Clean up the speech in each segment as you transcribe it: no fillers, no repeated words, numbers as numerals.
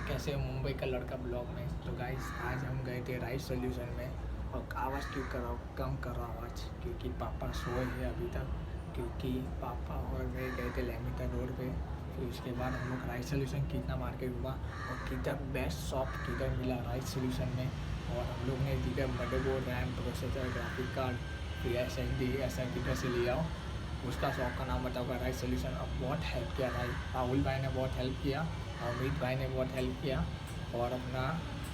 कैसे हो मुंबई का लड़का ब्लॉग में। तो गाइस आज हम गए थे राइस सॉल्यूशन में और आवाज़ क्यों कर रहा हूँ, कम कर रहा हूँ आवाज़ क्योंकि पापा सोए हैं अभी तक, क्योंकि पापा और मैं गए थे लेमिता रोड पे। फिर उसके बाद हम लोग राइस सॉल्यूशन कितना मार्केट हुआ और किधर बेस्ट शॉप किधर मिला राइस सॉल्यूशन में। और हम लोग ने किधर motherboard, RAM, processor, graphic card, फिर SSD ऐसा किधर से लिया हो, उसका शॉप का नाम बताऊँगा राइस सॉल्यूशन। अब बहुत हेल्प किया भाई, राहुल भाई ने बहुत हेल्प किया, अमित भाई ने बहुत हेल्प किया और अपना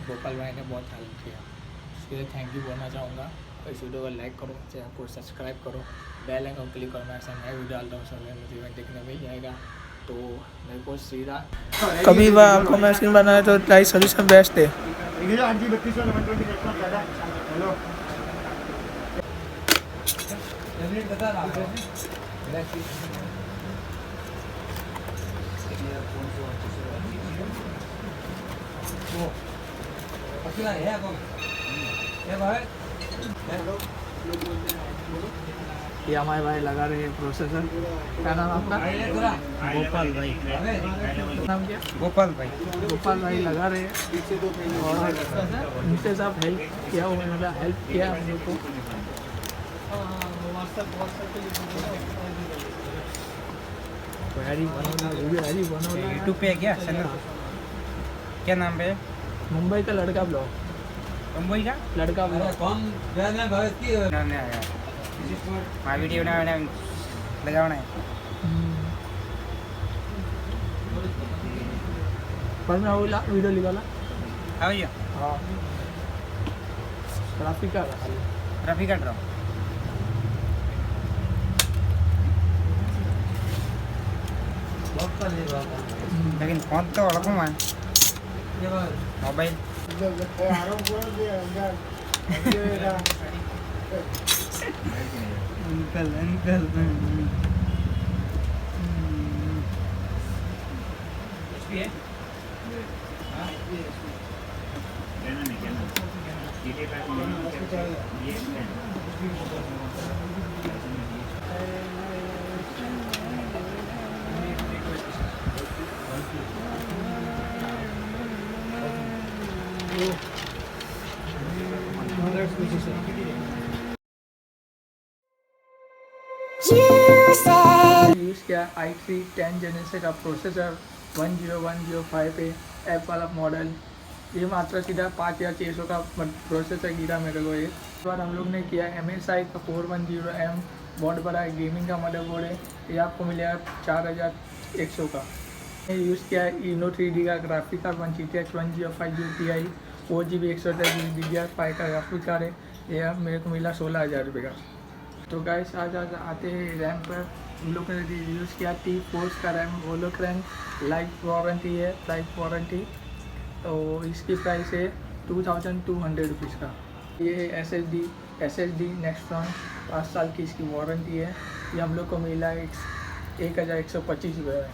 गोपाल भाई ने बहुत हेल्प किया। उसके लिए थैंक यू बोलना चाहूँगा। और इस वीडियो को लाइक करो, चैनल को सब्सक्राइब करो, बेल आइकन को क्लिक करो, मैं ऐसा नया वीडियो डालता हूँ सब नोटिफिकेशन देखने मिल जाएगा। तो मेरे को सीधा कभी बार आपको मैं स्क्रीन बनाया तो राइस सॉल्यूशन बेस्ट है। ये हमारे भाई लगा रहे हैं प्रोसेसर। क्या नाम आपका? गोपाल भाई। नाम क्या? गोपाल भाई। गोपाल भाई लगा रहे हैं और उनसे सब हेल्प किया, उन्होंने हेल्प किया हम लोग को। यूट्यूब पे है क्या चैनल? क्या नाम पे? मुंबई का लड़का ब्लॉग, मुंबई का लड़का ब्लॉग। उन्होंने आया हाँ वीडियो बनाने लगाना है। पर मैं वो वीडियो निकाला। हाँ भैया हाँ ट्रैफिक का रफी कट रहा हूँ। लेकिन फोन तो अलग है मोबाइल। अंकल अंकल यूज़ किया i3 10 जनरेशन का प्रोसेसर 10105 पे ऐप वाला मॉडल। ये मात्र सीधा 5600 का प्रोसेसर गिरा मेरे को। एक बार हम लोग ने किया MSI का 410M, बहुत बड़ा गेमिंग का मदरबोर्ड है। ये आपको मिलेगा 4100 का। ये यूज़ किया है Eno 3D का graphic card 1 GTX 1050 Ti, 4GB 128GB DDR5 का ग्राफिक कार्ड है। ये मेरे को मिला 16,000 रुपये का। तो गाइस आज आते हैं रैम पर। हम लोग ने यूज़ किया T4 का रैम, होलोग्राम, लाइफ वारंटी है, लाइफ वारंटी। तो इसकी प्राइस है 2200 रुपीज़ का। ये है SSD नेक्स्ट्रॉन, 5 साल की इसकी वारंटी है। ये हम लोग को मिला 1125 रुपये में।